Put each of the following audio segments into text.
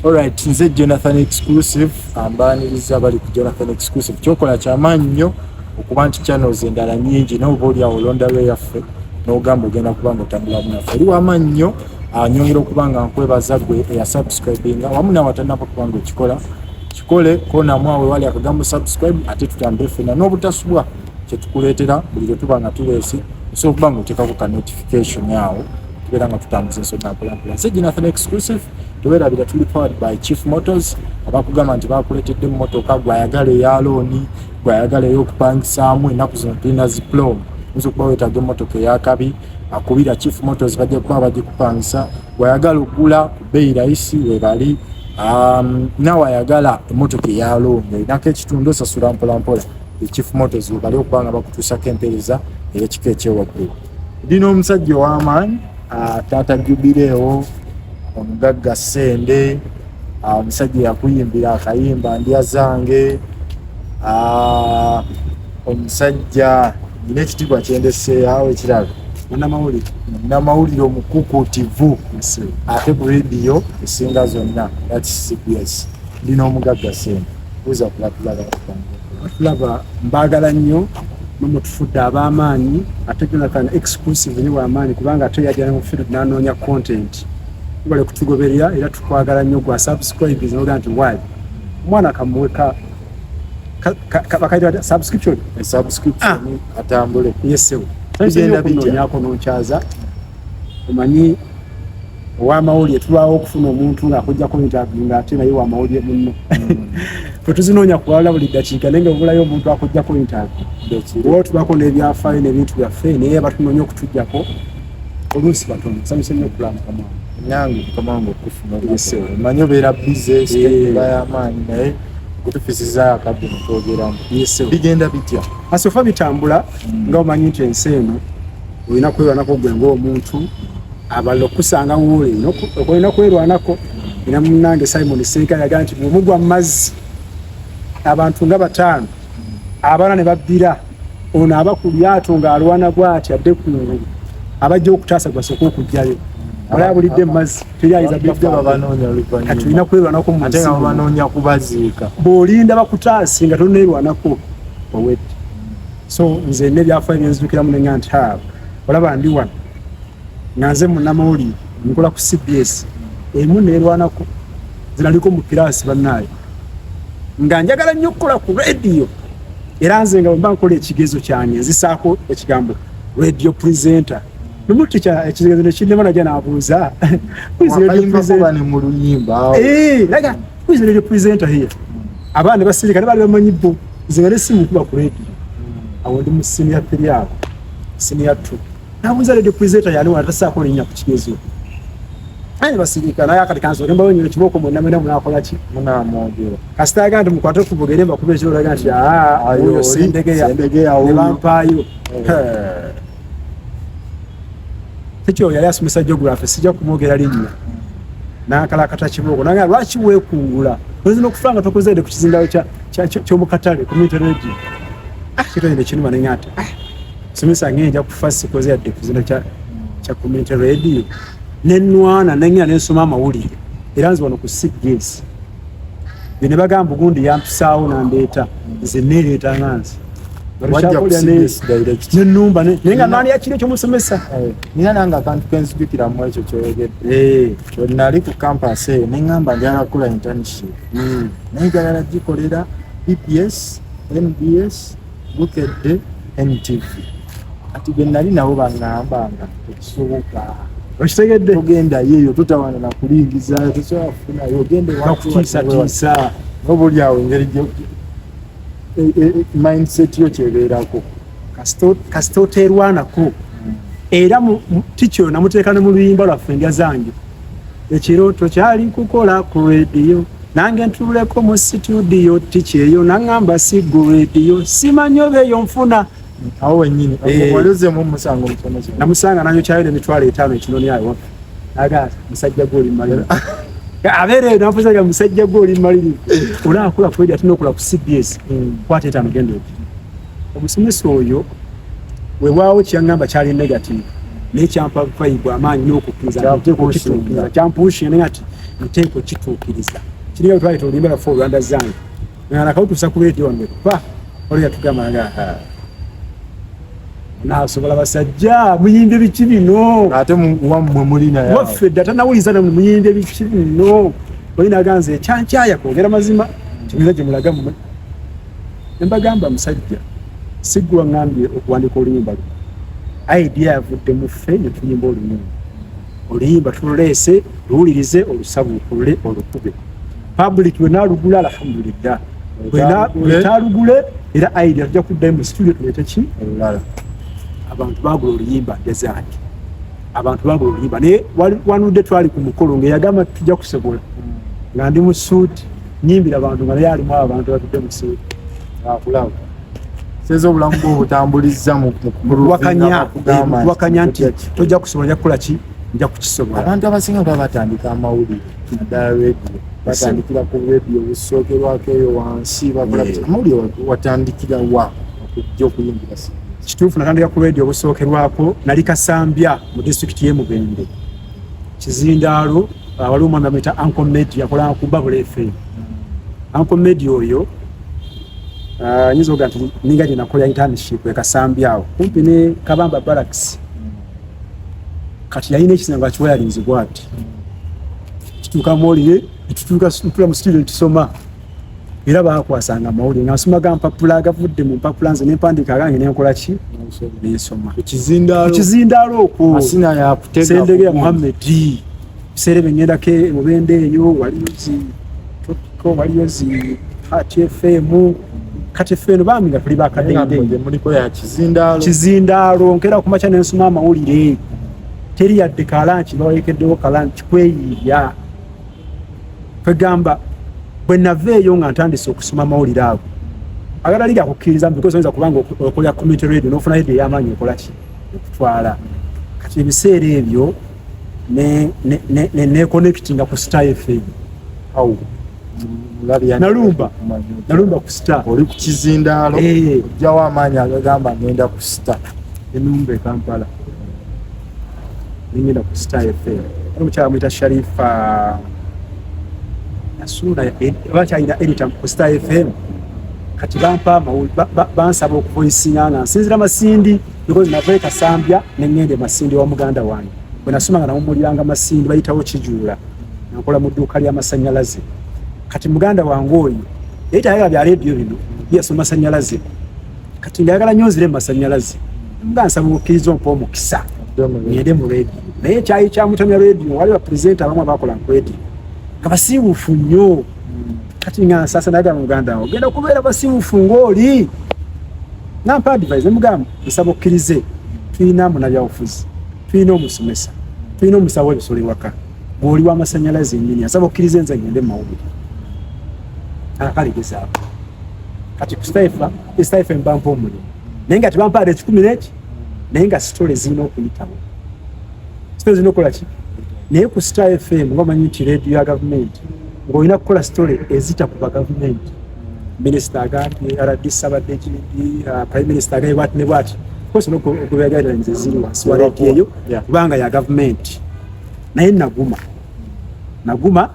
Alright, nze Jonathan Exclusive ambaniriza bali ku Jonathan Exclusive. Kyokola kyamaanyi nnyo okuba nti channels endala nnyingi n'oba oli awo olonda lwe yaffe n'ogamba ogenda kubanga otambula munaffe. Eri wamaanyi nnyo nyongera okuba nga nkwebaza gwe eyasubscribinga wamu n'awatanaba kubanga okikola. Kikole konamu awe wali akagambo subscribe ate tutambule ffenna n'obutasubwa kye tukuleetera buli lwe tuba nga tuleesi osobola okuba nga oteekako ka notification awo tubeera nga tutambuza ensonga mpolampola. Nze Jonathan Exclusive tubeerabira tuli powered by Chief Motors abakugamba nti bakuleetedde emmotoka gwayagala eya looni gwayagala ey'okupangisaamu ennaku zino tulina ziplo oyinza okuba weetaaga emmotoka eyakabi akubira Chief Motors bajja kuba bagikupangisa gwayagala okugula ku bbeeyi rayisi webali nawayagala emmotoka eya looni olinako ekitundu osasula mpolampola Chief Motors webali okuba nga bakutuusako empeereza ey'ekika ekyewaggulu. Ndina omusajja ow'amaanyi taata Jubileewo omugagga Sende omusajja yakuyimbira akayimba ndya zange omusajja nyina ekitiibwa kyendese awo ekirala munnamawulire omukukuutivu ate ku rediyo esinga zonna CBS. Ndina omugagga Sende buuza kulaba mbaagala nnyo nomutufudde ab'amaanyi ate Jonathan Exclusive ni w'amaanyi kubanga ate yajja mu field n'anoonya content tubale kutugoberera era tukwagala nnyo gwa subscribe zinoga nti why omwana kamuweka bakaita subscription atambule yesewo tugenda bijjako n'okyaza omanyi ow'amawulire tulwawo okufuna omuntu ng'akujjako interview ng'ate naye w'amawulire munno tetuzinoonya kuwalula buli ddakiika naye nga obulayo omuntu akujjako interview oba tubako n'ebyafaayo n'ebintu byaffe naye batunoonya okutujjako oluusi batono nsanyuse nnyo okulamuka mwana nange tukamangu okufuna olusewo manyi obeera bize siteba y'amaanyi naye okutufisizaayo akadde mutwogeramu bigenda bitya asofa bitambula nga omanyi nti ensi eno olina kwerwanako gwe ng'omuntu abalala okusanga wuule olina kwerwanako ina munnange Simon Seeka yagaa nti bw'omugwa mu mazzi abantu nga 5 abaana ne babbira ono aba ku lyato ng'alwana bw'ati adde kungulu abajja okutaasa gwasooka okujjayo balabulidde mu mazzi teryayiza kati olina kwerwanako mu ate nga banoonya kubaziika bw'olinda bakutaasi nga toneerwanako owedde. So nze n'ebyafaayo byenzijukiramu nenga nti olaba ndi wano nga nze munnamawulire nkola ku CBS emu neerwanako zinaliko mu kiraasi bannaayo nga njagala nnyo okukola ku rediyo era nze nga bwemba nkola ekigezo kyange nzisaako ekigambo radio presenter numuti ekigezo nekinnema najja n'abuuza mu luyimba laga who's radio presenter here abaana ne basirika ne bali bamanyi bo nze nga nesimu kuba ku rediyo awo ndi mu senior 3 awo senior 2 nabuuza radio presenter yali watasaako linnya ku kigezo ane basirika naye akati kanso nemba wenye ekiboko munamena munakola ki munamwogera kasita agandi mukwate kubugere bakube ekiro laga nti oyo sindege ya bampayo tekyo yali asomesa geography sijja kumwogera linnya nakala kata kiboko nanga lwaki weekungula oyinza okufanga tokozeede ku kizindalo ky'omukatale community radio kito nyine kinuma nengate somesa ngenja kufasi koze yadde kuzindalo kya community radio nenwana nengina nensoma amawulire era nzi wano ku CBS bine bagamba gundi yampisaawo nandeeta nze neereeta nganzi nenumba nenga nani yakiri ekyomusomesa nina nange akantu kenzijukiramu ekyo kyoyogedde nali ku campus eyo neŋŋamba njagala kukola internship naye njagala gikolera PPS MBS Bukedde NTV ati bwe nali nabo baŋŋambanga tekisoboka okitegedde ogenda yeeyo totawana na kulingizayo tosobola kufunayo ogende wakutiisatiisa nobuli awo engeri mindset yo kyebeerako kasita oteerwanako era tikyo namuteeka ne mu luyimba lwaffe ndya zange ekiro tokyali kukola ku rediyo nange ntuleko mu situdiyo tikyeyo naŋŋamba si gu rediyo simanyi obeeyo nfuna awo wennyini walozemu omusango omutono namusanga nanyo kyayode emitwalo 5 ekinoni ayo naga musajja gwoli malira abeere nafuzaga musajja gwoli maliri olakula kwedi ate n'okola ku CBS kwata etaano genda okiri omusomesa oyo weewaawo kyaŋŋamba kyali negative naye kyampa vibe amaanyi n'okukkiriza kyampushing naye ati nteeko kituukiriza kiriyo twali tulimba for Rwanda zange ngana kautusa ku radio wange pa oli yatugamba nga nasobola basajja muyimbe biki bino ate wammwe mulina yawe waffe data nawuliza na muyimbe biki bino oli naganze kyankyaya kwogera mazima kibiza gye mulaga mu embagamba musajja sigwa ngambye okuwandika oluyimba idea yavudde mu ffe ne tuyimba oluyimba tululese luwulirize olusabukule olukube public wena lugula alhamdulillah wena lugule era idea tujja kuddayo mu studio tulete ki abantu bagula oluyimba ndezange abantu bagula oluyimba naye wanudde twali ku mukolo ngeyagamba tujja kusobola nga ndi mu suuti nyimbira abantu nga naye alimu abantu batudde mu suuti akulaba sezo obulamu bw'obutambuliza mu wakanya nti tojja kusobola nja kukola ki nja kukisobola abantu abasinga baba batandika amawulire naddala radio batandikira ku radio busookerwako eyo wansi bakola amawulire watandikira wa okujja okuyimbira kituufu natandika ku radio obusookerwako nali Kasambya mu disitulikiti y'e Mubende Kizindaalo waliwo omwami amuyita Uncle Medi yakolanga ku Babula FM Uncle Medi oyo nyizo ga nti ninga gye nakola internship e Kasambya awo kumpi ne Kabamba Barracks kati yalina ekisinga akiwayalinzibwa ati kituuka mawulire ntula mu studio ntisoma era bakwasanga amawulire nga nsomaga mpapula agavudde mu mpapula nze nempandiika agange nenkola ki nensoma kukizindaalo okwo Sendege Muhammad biseera byengendako Mubende eyo waliyo zi Hati FM kati feno bami nga tuli bakadende muliko ya Kizindaalo nkera ku macha nensoma amawulire teri yadde kalanchi bawekeddewo kalanchi kweyiya kwegamba bwe naveeyo nga ntandise okusoma amawulire ago agala liga kukkiriza because oyinza kubanga okolera community radio n'ofuna radio y'amaanyi ekola ki okutwala kati ebiseera ebyo ne connectinga ku Star FM awo nalumba ku Star oli ku Kizindaalo ojjawo amaanyi agagamba ngenda ku Star enumba e Kampala ningenda ku Star FM omukyala mwita Sharifa Nasura bakyalina editor ku Star FM kati bampa amawulire bansaba okuvoisinga nga nsinzira Masindi because nava Kasambya nengende Masindi wa muganda wange bwe nasoma nga namumulyanga Masindi bayitawo Kijuula nakola mu dduuka ly'amasannyalaze kati muganda wange oyo yayitayagala bya radio bino yasoma masannyalaze kati ngayagala nyonzire mu masannyalaze nga nsaba okkiriza ompa omukisa ngende mu radio naye kyayi kyamutamya radio wali bapresenta abamu abakola ku radio nga basiibuufu nnyo kati nga nsasa nayagala muganda wange ogenda kubeera basiibuufu ng'oli nampa advice nemugamba nsaba okkirize tulina munabyabufuzi tulina omusomesa tulina omusawo w'ebisolo ewaka ng'oli w'amasannyalaze nnyini nsaba okkirize nze ngende mu mawulire akaligezaako kati ku Star FM bampa omulimu naye nga tebampaada 10 n'eki naye nga sitole zirina okuyitawo sitole zirina okukola ki naye ku Star FM ng'omanyi nti radio ya gavumenti ng'olina kukola sitole ezita ku bagavumenti minisita agambye RDC abadde GD prime minister agambye bwati ne bwati koso n'okugobera guidelines eziri wansi wa radio eyo kubanga ya gavumenti naye naguma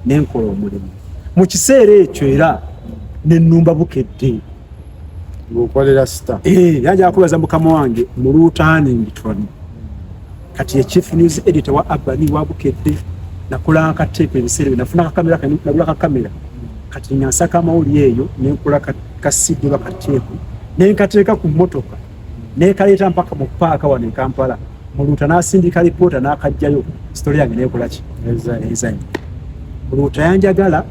n'enkola omulimu mu kiseera ekyo era nennumba bukedde ng'okolera Star yanja akubaza mukama wange mu Lutaning Tony kati ye chief news editor wa Abani wa bukedde nakola akateeko ebiseera bino nafuna akakamera nagula akakamera kati nyansaka amawulire eyo nenkola kasidi bakateeko nenkateeka ku mmotoka nekaleeta mpaka mu paaka wano e Kampala mu Luuta n'asindika lipoota n'akajjayo sitori yange nekola ki ezanyi mu Luuta yanjagala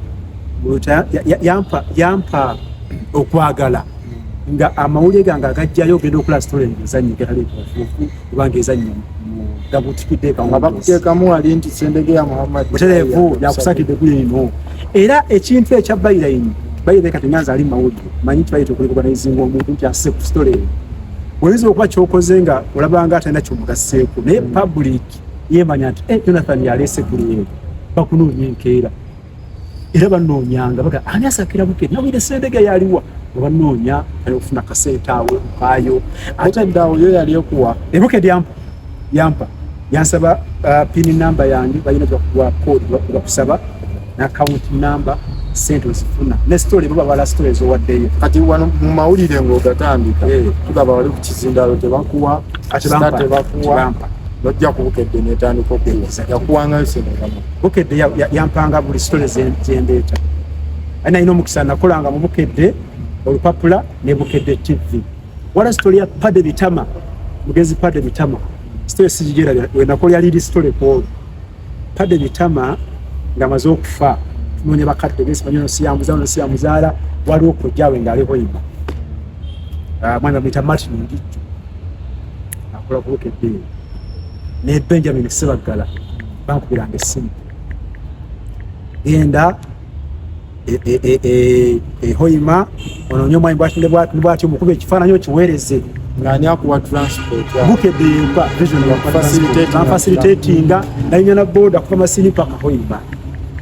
yampa okwagala nga amawulire gange agajjayo ogenda okola sitori ezanyi gekaleetafuufu kubanga ezanyi gabutikidde bakuteekamu wali nti Sendege ya Muhammad butereevu yakusakidde gwino era ekintu ekya bayilayini kati nyanza ali mawulire manyi nti bayita okuliorganizinga omuntu nti asse ku sitori eyo oyinza okuba kyokoze nga olabanga atalina kyomugaseeko naye public yemanya nti Jonathan yaleese kuliyo bakunoonya enkeera era banoonyanga baga ani asakira Bukedde nawulire Sendege yaliwa banoonya okufuna kasente awo mpaayo ate ddawo yo yali okuwa Bukedde yampa yansaba pin number yange balina kwa code bakusaba na account number sente osifuna ne story baba bala stories owaddeyo kati wano mu mawulire ng'ogatandika tugaba wali ku kizindalo tebakuwa atibampa bakuwa nojja ku Bukedde netandika okuwasa yakuwangayo sente kama Bukedde yampanga buli stories zendeeta ana ino mukisa nakolanga mu Bukedde olupapula ne Bukedde TV wala story ya Pade Bitama mugezi Pade Bitama story sijigera we nakolya lead story ko Pade Bitama ngamaze okufa tumonye bakadde besimanyo siyamuzaala wali okujjawe ngaliho iba mwana bita Martin Ngichu akola ku Bukedde ne Benjamin Sebagala bankubiranga essimu genda hoima ononyo mwayi bwati omukube ekifaananyi okiweereze ng'ani akuwa transport Bukedde yempa vision ya facilitatinga nalinya na boda kuva Masini paka hoima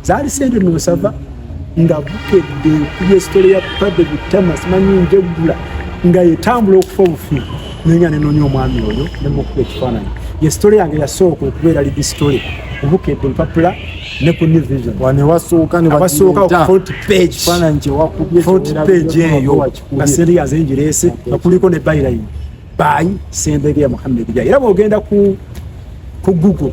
zaali sente nosava nga Bukedde kuba story ya Pade Bitama simanyi njegula nga yetambula okufa obufi nenya nenonya omwami oyo nemukuba ekifaananyi ye story yange yasooka okubeera lead story Bukedde olupapula ne ku New Vision wane wasooka ne abasooka ku 40 page kifaananyi kye wakubye 40 page eyo nga sente yazenjireese nga kuliko ne byline by Sendege ya Muhammad Byayi era bw'ogenda ku Google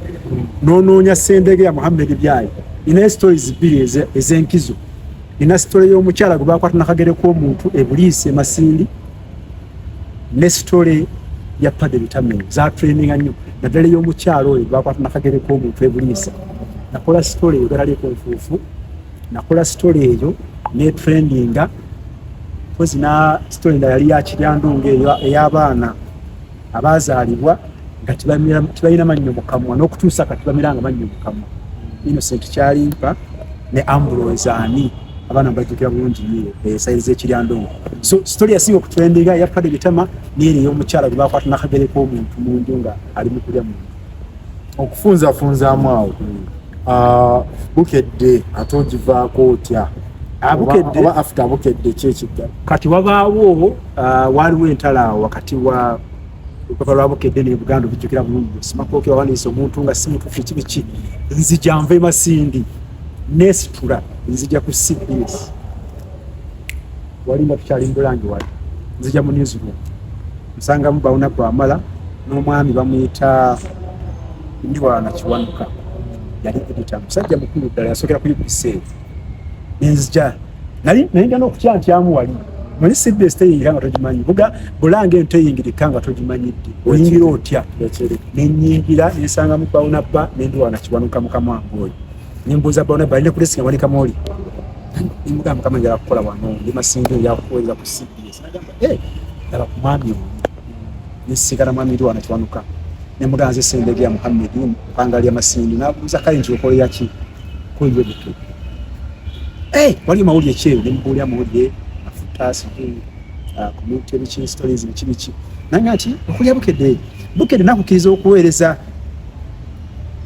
n'onoonya Sendege ya Muhammad Byayi ina stories bbiri ez'enkizo ina story y'omukyala gwe baakwata n'akagere k'omuntu Ebuliisi Masindi ne story ya Pade Bitama za training nnyo naddala y'omukyala oyo baakwata n'akagere k'omuntu Ebuliisi nakola story eyo galaliko nfuufu nakola story eyo ne trendinga kozi na story ndala yali ya Kiryandungu eyo ey'abaana abazaalibwa nga tibalina mannyo mukamwa n'okutuusa kati bamiranga mannyo mukamwa Innocent Kyalimpa ne Ambrose Ani abaana bajjukira bulungi nnyo sayizi z'Ekiryandungu so story yasinga okutrendinga ya Pade Bitama n'eri ey'omukyala gwe baakwata n'akagere k'omuntu mu nju nga ali mu kulya muntu okufunzafunzaamu awo Bukedde ate ogivaako otya Bukedde oba after Bukedde kyekigga kati wabaawo waliwo entala wakati wa olupapula lwa Bukedde ne Buganda obijjukira bulungi simakooke wawandiisa omuntu nga si mutuufu kibiki nzija nve Masindi nesitula nzija ku CBS walinga tukyali mbulangi wali nzija mu newsroom nsangamu Bawuna Bwamala n'omwami bamuyita Ndwana Kiwanuka yali editor musajja mukulu ddala yasookera ku UPC nzija nalinga n'okutyantyamu wali manyi CBS teyingira nga togimanyi bulange nteyingirika nga togimanyidde oyingira otya nenyingira nensangamu Bawuna Bba n'Endwana Kiwanuka mukama wange oyo nembuuza Bawuna Bba alina kulesinga wali kamooli nemugamba mukama njala kukola wano ndi Masindi yakuweereza ku CBS nagamba dala ku mwami oyo nesisigala mwami Ndwana Kiwanuka nemugamba nze Sendege ya Muhammad mpanga lya Masindi nabuuza kale nti okolera ki kuliyo buto wali mawulire kyeyo nemubuulira amawulire afuta community ebiki stories ebiki nanga ati okulya Bukedde nakukkiriza okuweereza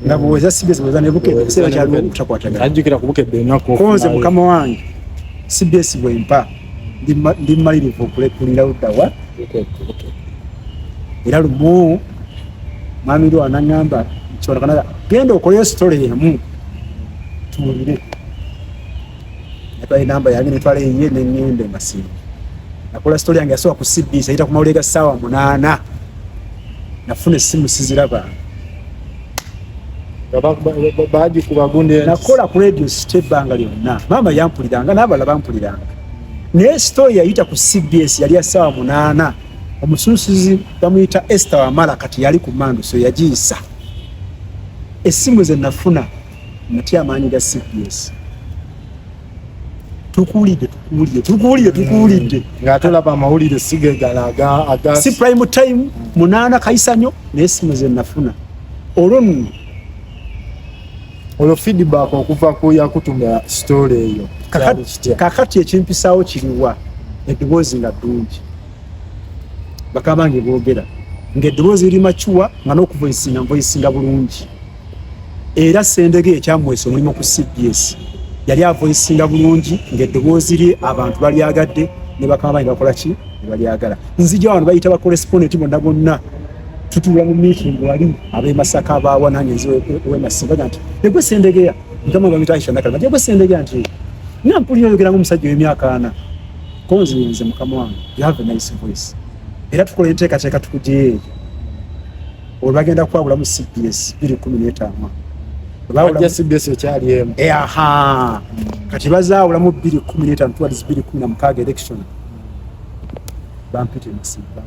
nga buweereza CBS bweza ne Bukedde ekiseera kyaliwo okutakwatagana ajjukira ku Bukedde ennaku konze mukama wange CBS bwempa ndi mmalirivu okulekulira luddawa era lumu mwami lwo anangamba kyolakanaga genda okoleyo story emu tuwulire netwala enamba yange netwala eye neŋŋende Masindi nakola story yange yasooka ku CBS ayita ku mawulire ga ssaawa 8 nafuna essimu siziraba bagikuba gundi nakola ku radio ebbanga lyonna maama yampuliranga n'abalala bampuliranga naye story yayita ku CBS yali ya ssaawa 8 omusuusuzi bamuyita Esther Wamala kati yali ku mando so yagiyisa essimu ze nafuna natya amaanyi ga CBS tukuwulidde ng'atolaba amawulire sigegala aga si prime time 8 kayisanyo naye essimu ze nafuna olwo feedback okuva ku yakutumya story eyo kakati ekimpisaawo kiriwa eddoboozi nga ddungi bakaba bange boogera ng'eddoboozi eri macuwa nga n'okuvoisinga bulungi era Sendege ekyamwesa omulimu ku CBS yali avoisinga bulungi ng'eddoboozi lye abantu balyagadde ne bakaba bange bakola ki ne balyagala nzija wano bayita ba correspondent bonna tutula mu meeting wali abe Masaka abawa nange nziwe Masimba nti egwe Sendegeya Mukama wange Aisha Nakali egwe Sendegeya nti nampulira oyogera ng'omusajja w'emyaka 4 konzi nze Mukama wange you have a nice voice era tukola enteekateeka tukujeeyo olwagenda kwabula mu CBS 2015 Bawula CBS ekyali emu kati bazaawula mu 2015 towards 2016 election bampite Masimba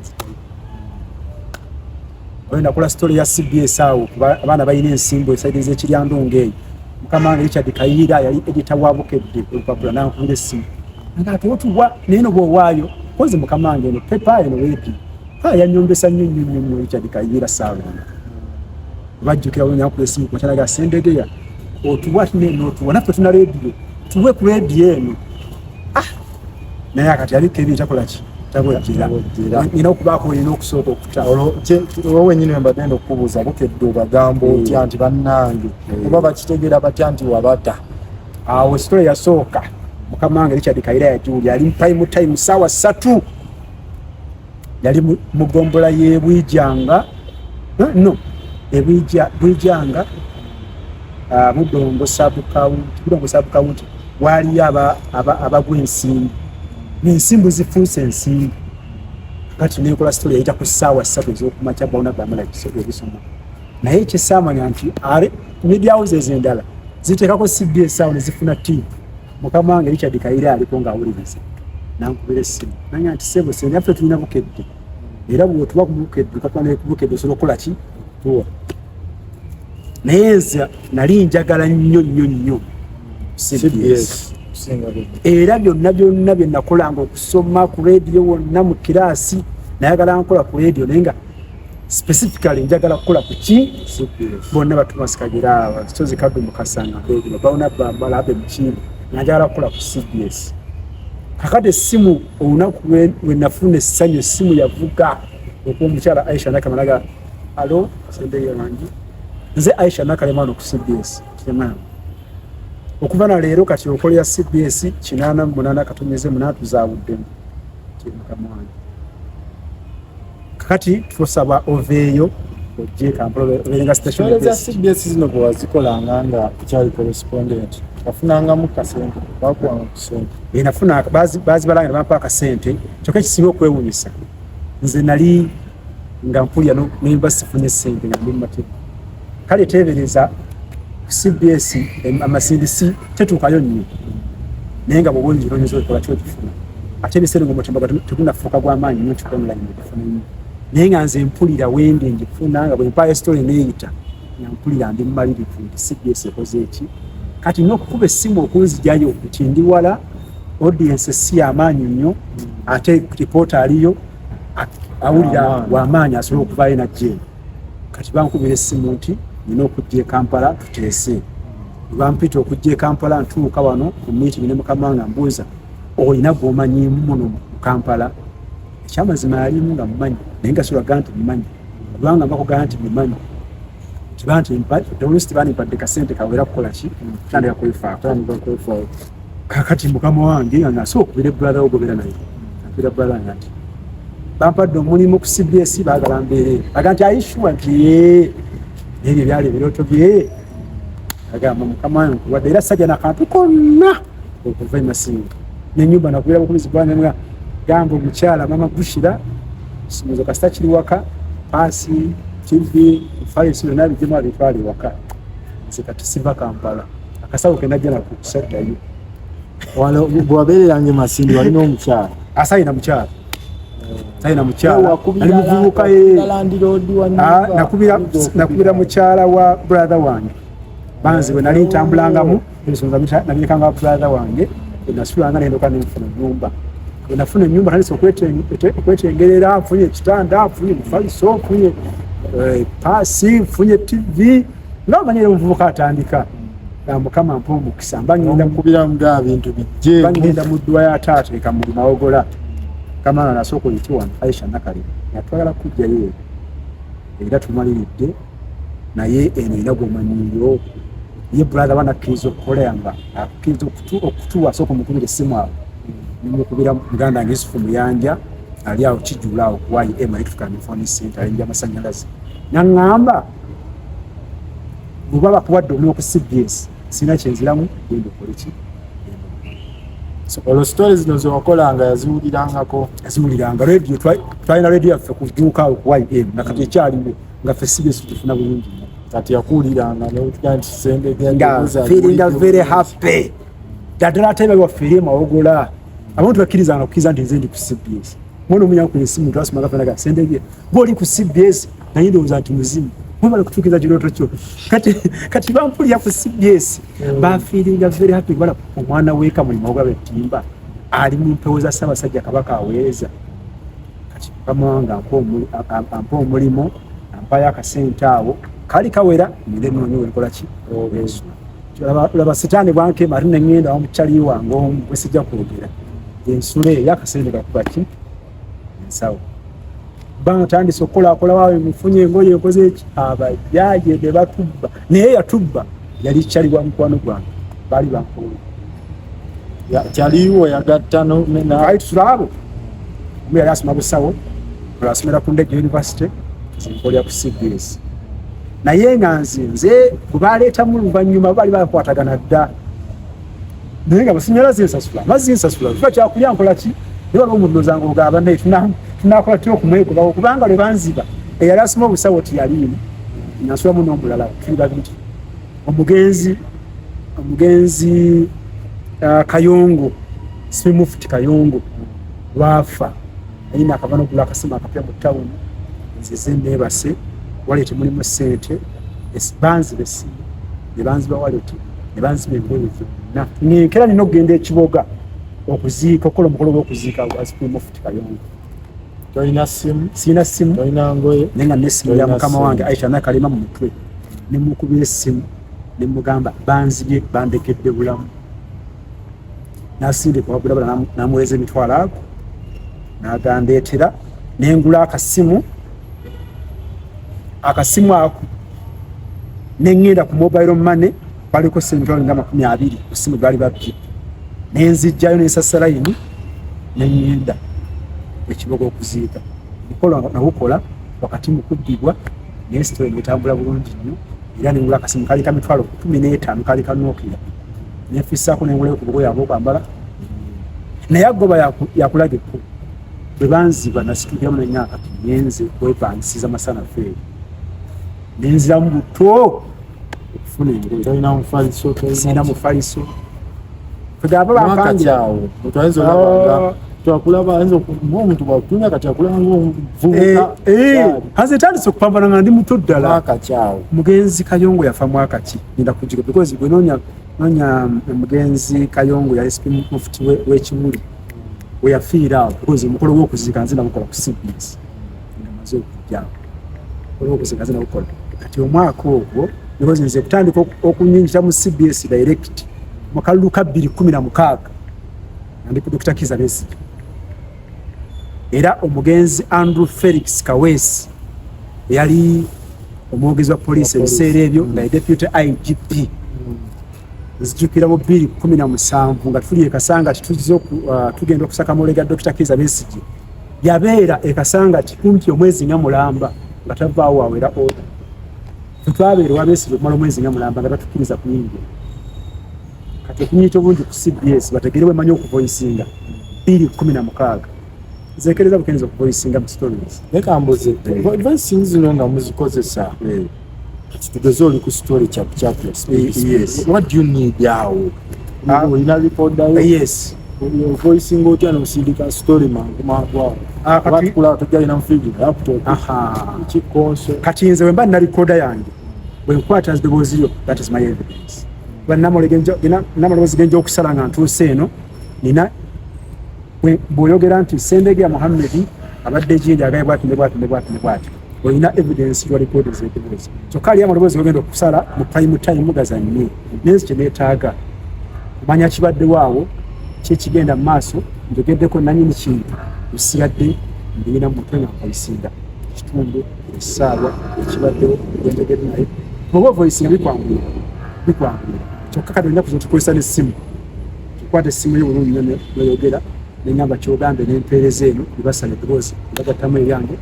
wenda kula story ya CBS awo abaana bayina ensimbo esaidi z'Ekiryandongo eyo Mukama wange Richard Kayira yali editor wa Bukedde olupapula nankubira essimu ngati otuwa neno bwowaayo koze Mukama wange eno pepa eno wepi yanyombesa nnyo Richard Kayira sawa bajjukira wenya ku essimu kwa kyalaga Sendegeya otuwa neno otuwa naffe tuna radio tuwe ku radio eno naye akati yali kebi takola ki ina okubaako ina okusooka okuta olwo wenyini mbadde okubuuza Bukedde obagambo otya nti bannange oba bakitegeera batya nti wabata awo story yasooka Mukama wange Richard Kayira yajuulya ali mu time sawa 3 yali mu gombola y'Ebwijanga Bwijanga Budongo sub county wali abagwa ensimbi n'ensimbi zifuuse ensimbi kati nekola story yayita ku ssaawa 3 ez'okumakya bauna bamala ebisoma naye ekyesaamanya nti media houses endala ziteekako CBS awo ne zifuna tiimu Mukama wange Richard Kayira aliko ng'awuliriza nankubira essimu nanya nti sebo sente yaffe tulina Bukedde era bw'otuba ku Bukedde katwana ku Bukedde osobola okukola ki tuwa naye nze nali njagala nnyo CBS era byonna bye nakolanga okusoma ku radio wonna mu kiraasi nayagala nkola ku radio naye nga specifically njagala kukola ku ki bonna batumasikagira Sozi Kaddu Mukasanga bauna bambala abe mukimbi njagala kukola ku CBS kakati essimu olunaku we nafuna essanyu essimu yavuga omukyala Aisha Nakamalaga alo Sendegeya wange nze Aisha Nakalemano ku CBS kyemana okuva na leero kati okolera CBS 88 katonyeze munatu zaawuddemu Mukama wange kakati tusaba oveeyo ojje Kampala olenga station za CBS zino bwazikolanga nga kyali correspondent bafunanga mu kasente bakuwanga ku sente nafuna bazi balanga bampa akasente kyokka ekisinga okwewunyisa nze nali nga mpulya nimba sifunye sente nga ndi mate kale teebereza CBS amasindisi tetuukayo nnyo naye nga bw'obulungi oyinza okukola kyokifuna ate ebiseera ng'omutimba tegunafuuka gw'amaanyi nnyo kikomulanyi ekifuna nnyo naye nga nze mpulira wendi njifuna nga bwe mpaayo story neeyita nga mpulira ndi mumalirivu nti CBS ekoze eki kati n'okukuba essimu okunzijayo nti ndi wala audience si y'amaanyi nnyo ate ripoota aliyo awulira w'amaanyi asobola okuvaayo najje kati bankubira essimu nti nina okujja e Kampala tuteese bampita okujja e Kampala ntuuka wano ku meeting ne Mukama wange mbuuza olina gw'omanyiimu muno mu Kampala ekyamazima yalimu nga mumanyi naye nga solaga nti mumanyi kubanga mbakugaa nti mumanyi tibanimpadde kasente kawera kukola ki kutandika kwefaako kakati Mukama wange nga nasobola okubira brother ogobera naye akubira brother wange nti bampadde omulimu ku CBS baagala mbeere aga nti ayishuwa nti ebyo byali ebirooto bye agamba Mukama wange nkuwadde era sajja nakantu konna okuva e Masimba n'ennyumba nakubira bukumizi bwange nga gamba omukyala mama Bushira simuzo kasita kiri waka paasi TV fayisi byonna bijjemu abitwala ewaka nze kati siva Kampala akasawo ke najja nakusaddayo wano bwabeererange Masindi walina omukyala asayina mukyala sayina mukyala ali muvubuka nakubira mukyala wa brother wange banzi bwe nali ntambulangamu ebisonza nabiyekanga wa brother wange nasulanga nendoka nenfuna ennyumba nafuna ennyumba nalisa okwetengerera nfunye ekitanda nfunye mufaliso nfunye paasi nfunye TV naomanyire omuvubuka atandika Mukama mpa omukisa mbangenda bintu bijje bangenda mu ddwa ya taata ekamuli mawogola Kamana nasoko yitiwa Aisha Nakali yatwagala kujjayo era tumaliridde naye eno inago manyiyo ye brother wana kizo koleanga akizo okutuwa soko mukubira simu awo nimukubira muganda ngisufu muyanja ali awo kijula awo kuwayi ema etuka phone center alinja masanyalazi nangamba bubaba kuwadde omwo ku CBS sina kyenziramu genda okole ki olwo stories zino zewakolanga yaziwulirangako radio twalina radio yaffe kujuuka ku YM nakati ekyaliwo nga ffe CBS tufuna bulungi kati yakuwuliranga nokuga nti feeling very happy ddala ate bawaffe mawogola abantu bakkirizanga okukkiriza nti nze ndi ku CBS mwana omunya ku esimu twasoma gafanaga Sendege goli ku CBS naye ndowooza nti muzimu mwemala kutuukiza kirooto kyo kati bampulira ku CBS bafiiringa very happy bala omwana weeka mulimu ogaba ettimba ali mu mpewo za Ssaabasajja Kabaka aweereza kati bamwanga ampa omulimu ampayo akasente awo kali kawera nire noonye wenkola ki laba sitaani bwanke mari neŋŋenda wamukyali wange omu bwe sijja kwogera ensule yakasente gakuba ki ensawo batandise okukolakola waawe mufunye engoye enkoze eki abajaje be batubba naye yatubba yali kyaliwa mukwano gwange baali bankulu kyaliwo yagatta tulabo omu yali asoma busawo asomera ku Ndege University zinkolera ku CBS naye nga nze bwebaleetamu oluvannyuma baali bakwatagana dda naye nga basinyalaze ensasula mazzi ensasula kiba kyakulya nkola ki naye waliwo omudozanga ogaba naye tunakola tya okumwegobawo kubanga lwe banziba eyali asoma obusawo tiyaliimu nasulamu n'omulala tuli babiri omugenzi Kayongo Mufti Kayongo lwafa ayina akavana okugula akasimu akapya mu tawuni nzize neebase waleti mulimu ssente banziba essimu ne banziba waleti ne banziba embeeyi zonna ngenkera nina okugenda ekiboga okuziika okukola omukolo gw'okuziika Mufti Kayongo. Tolina simu? Sina simu. Tolina ngoye? Nenga nesimu ya mukama wange Aisha naye kalima mu mutwe ne mukubira essimu ne mugamba banzibye bandekedde bulamu nasinde kwagula bala namuweze emitwalo ago nagandeetera nengula akasimu ako nengenda ku mobile money baliko emitwalo nga 20 ku simu gali babbi nenzijjayo nensasa layini nengenda ekibogo okuziika mukolo nawukola wakati mukubbibwa nesitory netambula bulungi nnyo era nengula akasimu kali ka mitwalo 15 kali kanokira nefisaako nengulayo ku bugoye ab'okwambala naye agoba yakulaga ekku bwe banziba nasituukiramu nennyaka nyenze kwepangisiza masana feeri nenziramu buto okufuna engoye. Tolina mufaliso? Sina mufaliso. Kugamba bakanjaawo twakulaba ayinza omuntu bwakutumya kati akulaba ng'omuvubuka hazitandise okupambana nga ndi muto ddala. Mwakakyawo mugenzi Kayongo yafa mwaka ki ngenda kujiga because gwe noonya mugenzi Kayongo yali SP Mufti w'Ekimuli we yafiira awo because omukolo gw'okuziika nze nagukola ku CBS namaze okujjawo omukolo gw'okuziika nze nagukola kati omwaka ogwo because nze kutandika okunyingira mu CBS direct mu kalulu ka 2016 ndi ku Dr. Kizza Besigye era omugenzi Andrew Felix Kaweesi yali omwogezi wa poliisi ebiseera ebyo nga deputy IGP nzijukira mu 2017 nga tuli ekasanga tugenda okusaka mulega Dr. Kizza Besigye yabeera ekasanga kumpi omwezi nga mulamba nga tavaawo awera oda tutwabeera wa Besigye okumala omwezi nga mulamba nga tatukkiriza kuyingira kati okunyita obungi ku CBS bategere bwe manyi okuvoisinga 2016 zekereza bukeneza okuvoisinga mu stories. Leka mbuze voicing zino nga muzikozesa tugeze oli ku story chap yes. What do you need awo? Olina recorder? Yes. Voicing otya n'osindika story mangu abatukula tojalina mufigi laptop kikonso kati nze bwe mba nina recorder yange bwe nkwata eddoboozi lyo that is my evidence. Namalobozi genja okusala nga ntuuse eno nina bw'oyogera nti Sendege Mohammed abadde jinja agaye bwati ne bwati olina evidence lwa record ez'eddoboozi kyokka ali amalobozi ogenda okusala mu prime time gazannye nenzi kye neetaaga kumanya kibaddewo awo kyekigenda mu maaso njogeddeko nanyini kintu osigadde ndina mu mutwe nga nkoyisinga ekitundu essaawa ekibaddewo enjogedde naye bw'oba ovoisinga bikwanguyira kyokka kati olina kutukozesa n'essimu tukwata essimu yo bulungi nnyo n'oyogera neŋŋamba kyogambe n'empeereza eno nebasala eddoboozi bagattamu eryange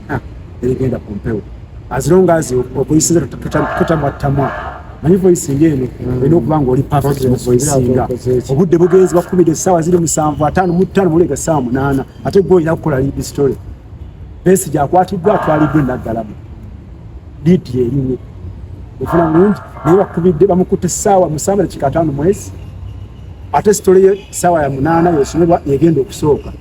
erigenda ku mpewo as long as ovoisinga tutamwattamu manyi voisinga eno olina okuba nga oli perfect mu voisinga obudde bugenzi bakumira essaawa ziri 7 5 mulega essaawa 8 ate gwe olina kukola lead story besi gyakwatiddwa atwaliddwe naggalamu lead yeriwe ofuna mulungi naye bakubidde bamukutte essaawa 7 dakika 5 mwezi ate story ye essaawa ya 8 yosomebwa yegenda okusooka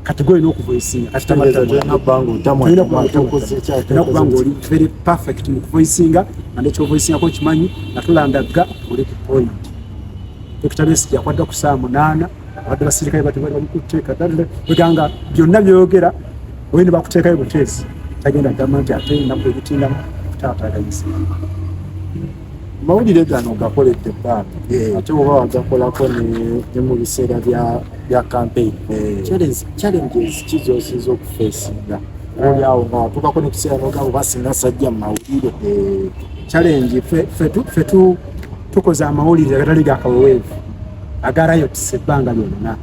kati gwe olina okuvoisinga kati tamattamubanga oli very perfect mu kuvoisinga ande ekyovoisingako kimanyi natulandaga oli ku point Dr. Besigye yakwadda ku saa 8 abadde basirikale bati bali bamukuteeka beganga byonna byogera oyina bakuteekayo buteesi tagenda gamba nti ate ennaku ebitindamu kutaataganyisa mawulire gano gakoledde ebbanga ate oba wagakolako ne mu biseera bya campaign challenges kizosinza okufeesinga olyawo nga watuukako ne kiseera nogamba basinga sajja mu mawulire challenge fe tukoze amawulire agatali gakaweweevu agarayotisa ebbanga lyonna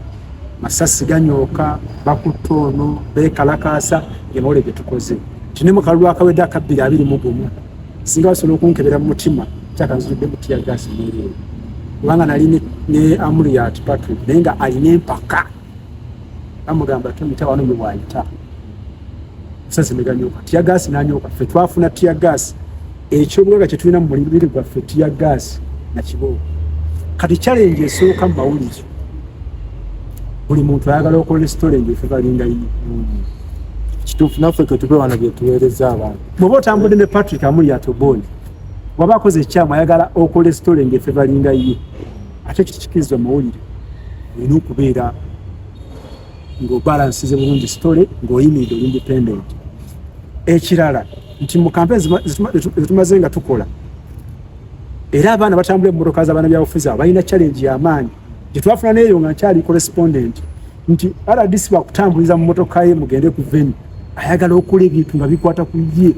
masasi ganyooka bakutta ono beekalakaasa gemawulire getukoze tine mu kalulu akawedde aka 221 singa basobola okunkebera mu mutima kyakanzudde mu tiya gasi n'eriyo kubanga nali ne Amuriat Patrick naye nga alina empaka amugamba tumita wano bwe wayita sasa neganyooka tiya gasi n'anyooka ffe twafuna tiya gasi ekyobugagga kye tulina mu mulibiri gwaffe tiya gasi nakiboobo kati challenge esooka mu mawulire buli muntu ayagala okola story ng'effe balinga yiye kituufu naffe ke tube wano bye tuweereza abantu bw'oba otambudde ne Patrick Amuriat Oboni waba akoze ekyamu ayagala okola story ng'effe balinga yiye ate kikikirizibwa mu mawulire olina okubeera ng'obalansize bulungi story ng'oyimiridde oli independent ekirala nti mu campaign zitumaze nga tukola era abaana batambula emmotoka z'abaana bya ofiisi abo balina challenge y'amaanyi gye twafuna neeyo nga nkyali correspondent nti RDC bakutambuliza mu mmotoka ye mugende ku venue ayagala okola ebintu nga bikwata ku ye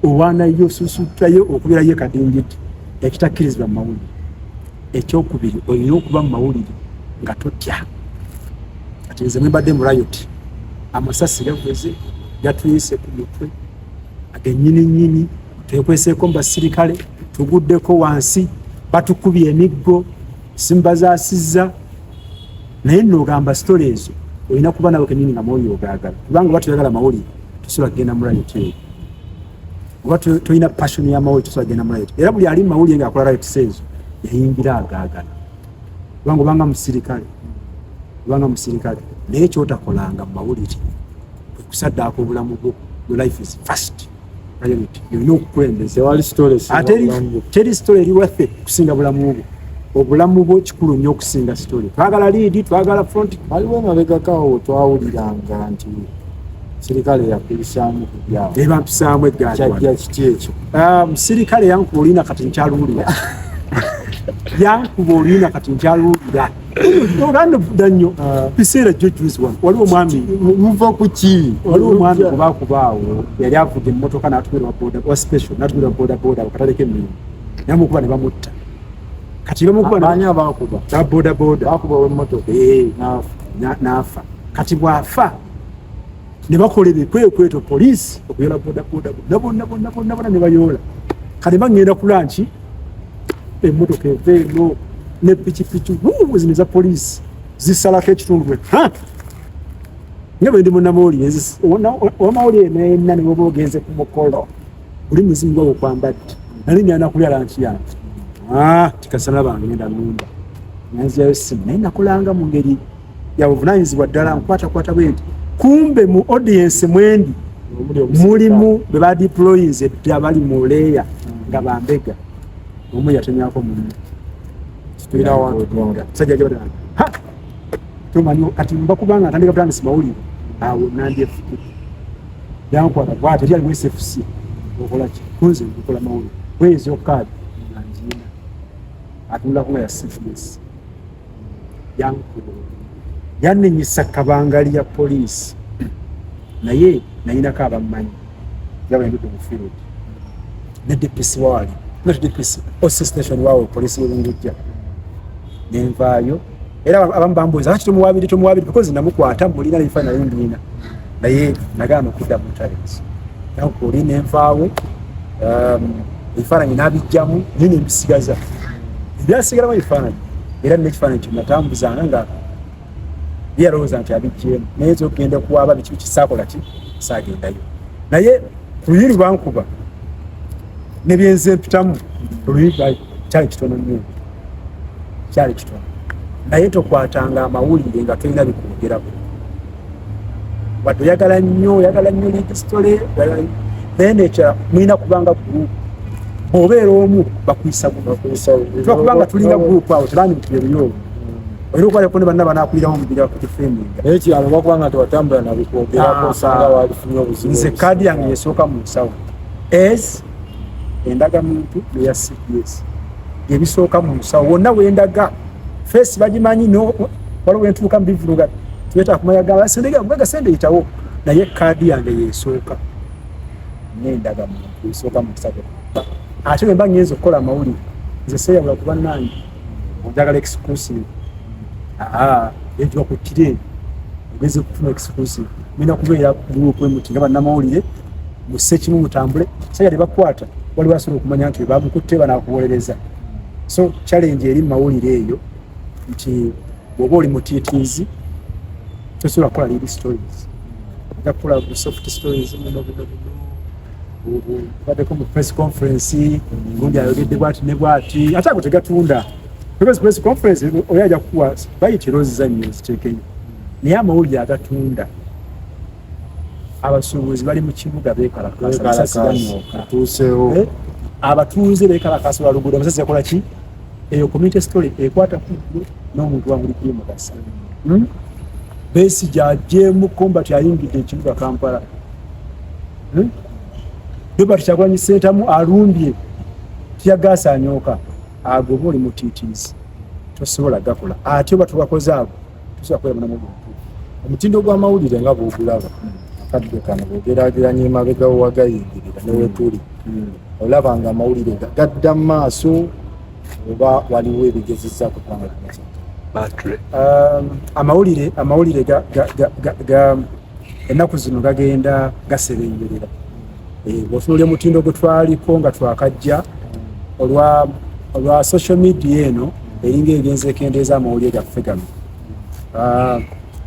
owaanayo osusutayo okubeera ye kadingiti ekitakkirizibwa mu mawulire ekyokubiri olina okuba mu mawulire nga totya kati nze mwembadde mu riot amasasi gaveze gatuyise ku mutwe agennyininyini twekweseeko mu basirikale tuguddeko wansi batukubye emiggo simbazaasizza naye n'ogamba story ezo olina kuba nawe kenyini nga mawulire ogaagala kubanga oba tuyagala mawulire tusobola kugenda mu riot eyo oba tulina passion y'amawulire tusobola kugenda mu riot era buli ali mu mawulire ng'akola riot ezo yayingira agaagala kubanga obanga musirikale naye kyotakolanga mu mawulire kwekusaddaako obulamu bwo your life is first priority olina okukulembeza teri story eri waffe kusinga bulamu bwo obulamu bwo kikulu nnyo okusinga story twagala lead twagala front waliwo emabegakawo twawuliranga nti sirikale yakulisaamu kubyawo ebampisaamu kyajja kiti ekyo musirikale yankuba olina kati nkyaluwulira yankuba olina kati nkyaluwulira olanda nnyo biseera jjojuzi wano waliwo omwami muva ku ki waliwo omwami gwe baakubaawo yali avudde emmotoka n'atumirwa wa special n'atumirwa bodaboda akataleko emirimu namukuba ne bamutta kati bamukubaani abakuba bodaboda bakuba w'emmotoka n'afa kati bw'afa ne bakola ebikwekweto poliisi okuyoola bodaboda bonna ne bayoola kati bagenda ku lanki emmotoka eva eno ne pikipiki zino eza poliisi zisalako ekitundu nga bwe ndi munnamawulire owamawulire nenna ne woba ogenze ku mukolo buli muzimu gwawe okwambadde nali nyana kulya lanki yange tikasana bange ngenda nnumba nanziyayo simu naye nakolanga mu ngeri ya buvunaanyizibwa ddala nkwatakwata bwenti kumbe mu audience mwendi mulimu be badeployinze dda bali mu leeya nga bambega omu yatemyako munne sajja jabada tumanyi kati mbakubanga ntandika butandisi mawulire awo nandyefuku yankwata bwate tyali mu SFC okolaki kunze nkola mawulire bwezi okaadi nanjina atunulako nga ya CFS yankuba yannenyisa kabangali ya poliisi naye nayinako abammanyi yabwendudde mu field ne DPC waali not DPC OC station waawe poliisi y'olungujja nenvaayo era abamu bambuuza lwaki tumuwaabiri because namukwata mulina lifa naye ndina naye nagamba okudda mu talents nakuoli nenvaawe ebifaananyi n'abijjamu naye nebisigaza ebyasigalamu ebifaananyi era n'ekifaananyi kyo natambuzanga nga byalowooza nti abijjeemu naye zokugenda kuwaaba biki kisaakola ki saagendayo naye oluyiri lwankuba ne byenze mpitamu oluyiri kyali kitono nnyo kyali kitono naye tokwatanga amawulire nga tolina bikwongerako wadde oyagala nnyo ligisitole naye nekya mulina kubanga gurupu bw'obeera omu bakuyisa tubakubanga tulinga gurupu awo tebandi bitubyebuyo olina okubaleko ne banna banaakulirawo omubiri bakukifeeminga naye kyalo bakubanga tewatambula nabikwogerako osanga walifunye obuzibu nze kaadi yange yesooka mu nsawo es endagamuntu neya CPS ebisooka mu nsawo wonna wendaga fesi bagimanyi waliwo wentuuka mu bivuluga tuweta kumayaga sendega sende yitawo naye kaadi yange yesooka n'endagamuntu esooka mu nsawo ate bwe mba ngenza okukola amawulire nze seeyawula kuba nange njagala exclusive entuba ku kire ogeze kufuna exclusive mina kubeera gurupu emuti nga bannamawulire musse kimu mutambule sajja tebakwata waliwo asobola okumanya nti bamukutte banakuwolereza so challenge eri mawulire eyo nti bw'oba oli mutiitiizi tosobola kukola lead stories oja kukola soft stories baddeko mu press conference gundi ayogedde bwati ne bwati ate ago tegatunda because press conference oyo ajja kukuwa bayita erozi nnyo ziteekenyo naye amawulire agatunda abasuubuzi bali mu kibuga beekalakasa tuuseewo abatuuze beekalakasa lwa luguudo amasasi yakola ki eyo community story ekwata kugwe n'omuntu wangulipye mugasa Besigye ajjeemu Combat ayingidde ekibuga Kampala Robert Kyagulanyi Ssentamu alumbye tiyagaasa anyooka agoba oli mutiitiizi tosobola gakola ate oba tubakoze ago tosobola kwera munamu omutindo gw'amawulire nga bw'ogulaba akadde kano bw'ogeraageranya emabega wagayingirira ne wetuli olaba nga amawulire gadda mu maaso oba waliwo ebigezeza ku ggwanga amawulire ennaku zino gagenda gasebengerera bw'otunuulya omutindo gwe twaliko nga twakajja olwa social media eno eringa egenza ekendeeza amawulire gaffe gano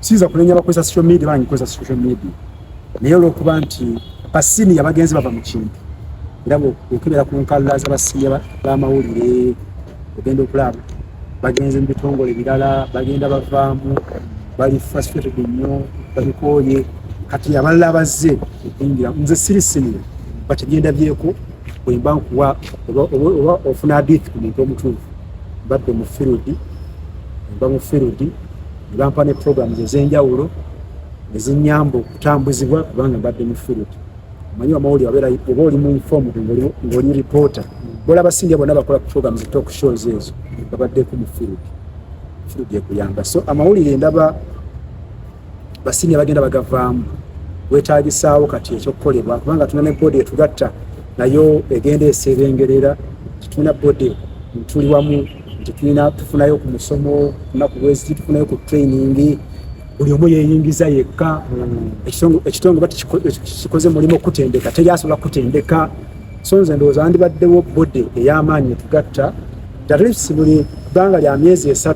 siyinza kunenya bakozesa social media bangi kozesa social media naye olw'okuba nti basiniya bagenzi bava mu kintu era bw'okebera ku nkalala z'abasiniya b'amawulire ogenda okulaba bagenze mu bitongole birala bagenda bavaamu bali frustrated nnyo babikooye kati abalala bazze okwingira nze siri siniya bategenda byeko bwemba nkuwa oba ofuna hadithi ku muntu omutuufu mbadde mu field nebampa ne programs ez'enjawulo ezinyamba okutambuzibwa kubanga mbadde mu field omanyi amawulire oba oli mu informed ng'oli reporter bolaba sindiya bonna bakola programs talk shows ezo babaddeko mu field ekuyamba so amawulire ndaba basiniya bagenda bagavaamu wetaagisaawo kati ekyokukolebwa kubanga tulina ne body etugatta nayo egenda esebengerera tetulina body tuli wamu tufunayo ku musomo tunaku lwezi tufunayo ku training buli omu yeeyingiza yekka ekitongole bakikoze mulimu okutendeka teryasobola kutendeka so nze ndowooza wandibaddewo body ey'amaanyi etugatta at buli bbanga lya myezi 3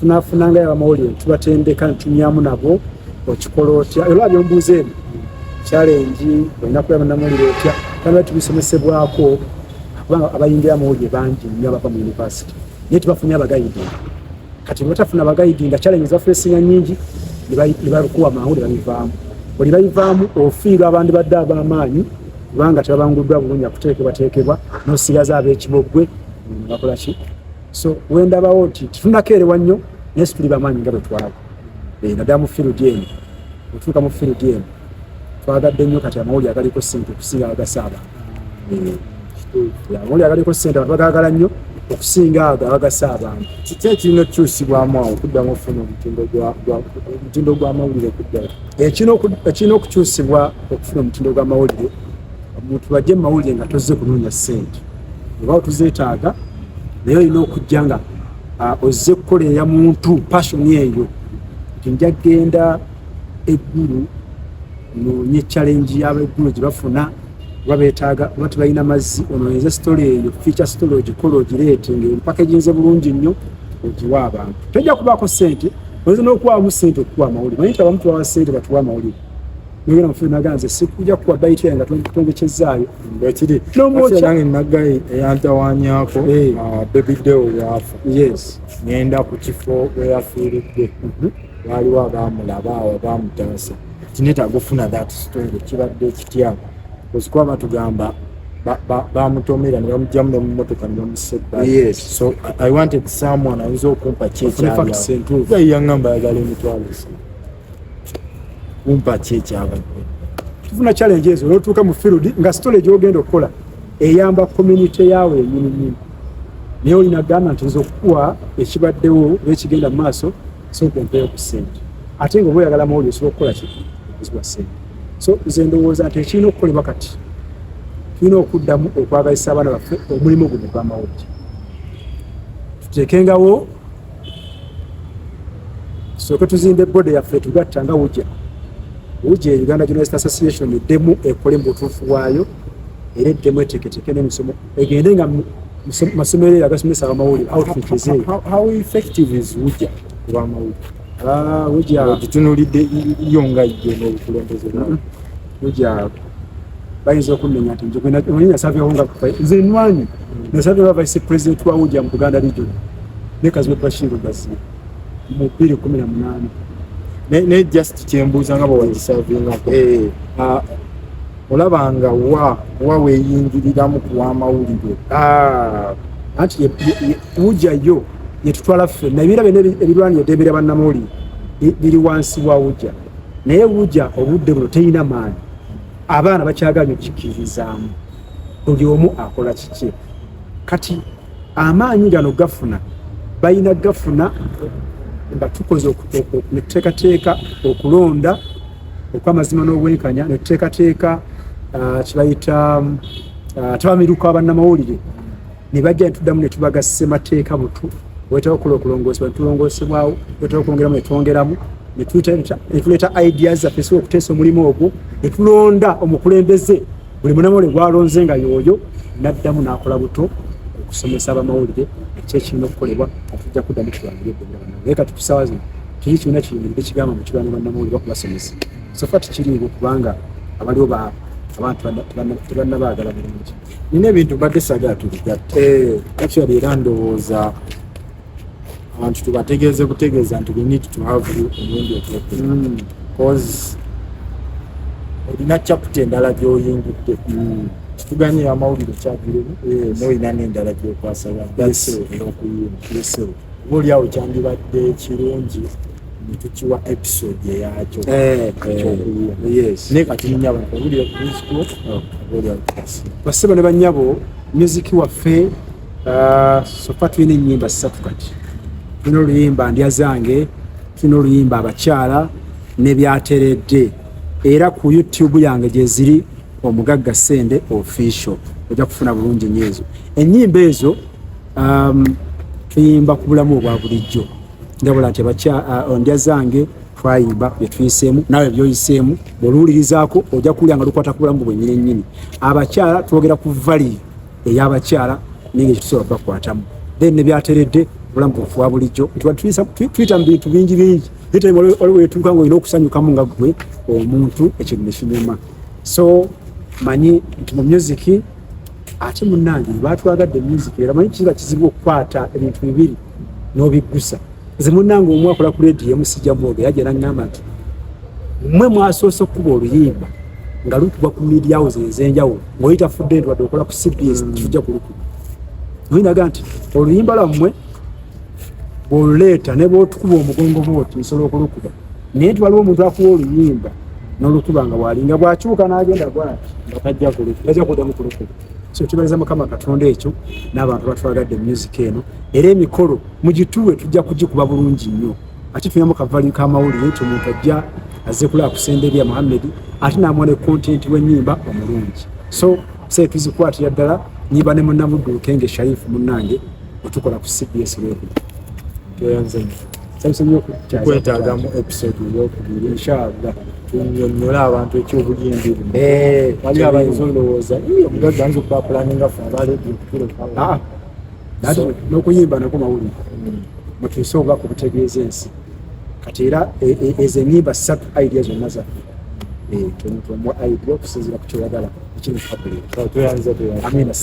tunafunangayo amawulire tubatendeka netumyamu nabo okikola otya olwa byombuuza ebyo challenge olina kulaba namawulire otya taba tubisomesebwako kubanga abayingira amawulire bangi nnyo abava mu university naye tubafunye abagayidinga kati batafuna abagayidinga challenge zafeesinga nnyingi nebalukuwa amawulire babivaamu buli babivaamu ofiirwa abandi badde ab'amaanyi kubanga tebabanguddwa bulungi akuteekebwateekebwa n'osigaza ab'ekibogwe bakola ki so wendabawo nti tetunakeerewa nnyo naye situli bamaanyi nga bwe twaba naddala mu field eno otuuka mu field eno twagadde nnyo kati amawulire agaliko ssente okusinga agasaaba amawulire agaliko ssente abantu bagagala nnyo okusinga ago abagasa abantu kiki ekirina okukyusibwamu awo okuddamu okufuna omutindo gw'amawulire okuddayo ekirina okukyusibwa okufuna omutindo gw'amawulire omuntu bajje mu mawulire nga tozze kunoonya ssente oba otuzeetaaga naye olina okujja nga ozze kukolerera muntu passion eyo nti nja genda eggulu noonye challenge y'abeggulu gye bafuna babetaaga bati balina mazzi onoyeze story eyo feature story ogikola ogireetinga empackagingze bulungi nnyo ogiwa abantu tojja kubaako ssente oyinza n'okuwaamu ssente okukuwa amawulire manyi nti abamu tubawa ssente batuwa amawulire nogenda mufe naganze sikujja kukuwa bayiti yange nga tongekyezaayo ekiri nange naggayi eyantawanyaako baby deo yafa yes ngenda ku kifo weyafiiridde waaliwo abaamulaba awo baamutaasa kinetaaga ofuna that story kibadde ekityago kozikuba batugamba bamutomera ne bamugyamu ne mu motoka ne bamusebba yes so I wanted someone ayinza okumpa kyekyayangamba yagala emitwalo kumpa kyekyabadde tufuna challenge ezo olwotuuka mu field nga story gy'ogenda okukola eyamba community yaawe ennyini naye olina gamba nti nza okukuwa ekibaddewo n'ekigenda mu maaso so okumpeeyo ku ssente ate nga oba oyagala mawulire osobola okukola ki okuziwa ssente so nze ndowooza nti ekirina okukolebwa kati tulina okuddamu okwagalisa abaana baffe omulimu guno gw'amawulire tuteekengawo tusooke tuzimbe bode yaffe tugatta nga wujja Uganda Journalist Association eddemu ekole mu butuufu bwayo era eddemu eteeketeeke n'emisomo egende nga masomero agasomesa amawulire outreach how effective is Ujja kuba amawulire Ujja gitunulidde yo nga ye n'obukulembeze bwayo Ujja bayinza okunenya nti njoge nasabyeho nga nze nnwanyi nasabyeho vice president wa Ujja mu Buganda region ne Kazwe Bashir Bazira mu 2018 ne just kyembuuza nga bwewagisavingako olabanga wa weeyingiriramu kuwa amawulire anti Ujja yo yetutwala ffenna ebiera byonna ebirwanya eddembe lya bannamawulire biri wansi wa Ujja naye Ujja obudde buno teyina maanyi abaana bakyaganya okukikkirizaamu buli omu akola kiki kati amaanyi gano gafuna balina gafuna nga tukoze netuteekateeka okulonda okw'amazima n'obwenkanya netuteekateeka kibayita tabamiruka abannamawulire ne bajja netuddamu netubaga ssemateeka butu wetaawo okukola okulongoosebwa netulongoosebwawo wetaawo okwongeramu netwongeramu netuleeta ideas zaffe sobola okuteesa omulimu ogwo netulonda omukulembeze buli munnamawulire gwalonze nga y'oyo n'addamu n'akola buto okusomesa abamawulire ekyekirina okukolebwa atujja kuddamu kirwanira eddembe naye kati tusaawa zino kiri kirina kiyimiridde kigamba mu kirwanira bannamawulire bakubasomesa sofa tikiriiwo kubanga abaliwo abantu tebannabaagala bulungi nina ebintu badde sagala tubigatta actually era ndowooza abantu tubategeeze kutegeeza nti we need to have you omulundi okwekula cause olina chapter endala gy'oyingidde kituganye amawulire kyagiremu n'olina n'endala gy'okwasa ey'okuyimba obaoliawo kyandibadde kirungi netukiwa episode eyakyo ekyokuyimba naye kati nyabo owulire kumusikulo obaoliawo kasi basebo ne bannyabo music waffe sofa tulina ennyimba 3 kati tulina oluyimba ndya zange tulina oluyimba abakyala n'ebyateredde era ku YouTube yange gye ziri Omugagga Sende official ojja kufuna bulungi nnyo ezo ennyimba ezo tuyimba ku bulamu obwa bulijjo ndabula nti ondya zange twayimba byetuyiseemu nawe byoyiseemu bw'oluwulirizaako ojja kuwulira nga lukwata ku bulamu bwennyini abakyala twogera ku value ey'abakyala nenge kitusobola kubakwatamu then ne byateredde obulamu bwaffe bwa bulijjo tuyita mu bintu bingi bingi waliwo wetuuka nga olina okusanyukamu nga gwe omuntu ekintu ne kinyuma so manyi nti mu music ate munnange batwagadde music era manyi kiba kizibu okukwata ebintu bibiri n'obiggusa nze munnange omu akola ku radio musijja mwogera yajja n'aŋŋamba nti mmwe mwasoose okukuba oluyimba nga lukubwa ku media house ez'enjawulo ng'oyita fudde nti wadde okola ku CBS tujja kulukuba oyinaga nti oluyimba lwammwe bw'oluleeta ne bw'otukuba omugongo bw'oti nsobola okulukuba naye nti waliwo omuntu akuwa oluyimba n'olukuba nga bwalinga bw'akyuka n'agenda bw'ati tajja kuddamu kulukuba so tubaliza Mukama Katonda ekyo n'abantu batwagadde music eno era emikolo mugituwe tujja kugikuba bulungi nnyo ate tulinamu kavali k'amawulire nti omuntu ajja azze kulaba ku Sendebya Muhammad ate n'amuwa ne content w'ennyimba omulungi so tuzikwatira ddala nnyimba ne munnamuddu Kenge Sharifu munnange otukola ku CBS Radio kwetaaga mu episode ey'okubiri inshallah tunyonyola abantu ekyobuyinjiri wali abayinza olowooza omugagga ayinza okuba pulaninga fe abaleedinkukiro n'okuyimba nako mawulire mutuuse oba ku butegeeza ensi kati era ezo ennyimba 3 idea zonna zaffe tomutomu idea okusinziira ku kyoyagala ekiri amina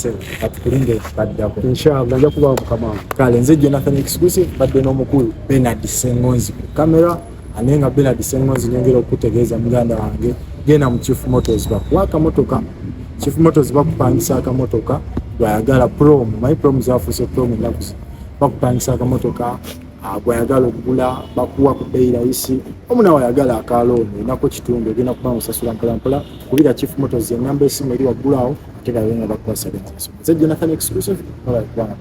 atukulinde baddako inshallah nja kubawo mukama wange kale nze Jonathan Exclusive badde n'omukulu Bernard Sengonzi ku kamera ane nga Bernard Sengonzi nyongera okutegeeza muganda wange genda mu Chief Motors bakuwa akamotoka Chief Motors bakupangisa akamotoka gwayagala prom my prom zafuuse prom ennaku bakupangisa akamotoka gwayagala okugula bakuwa ku bei rahisi omuna wayagala akalooni nako kitundu ogenda kuba osasula mpolampola kubira Chief Motors enamba esimu eri waggulawo ate nga benga bakuwa 7 nze Jonathan Exclusive alright bwana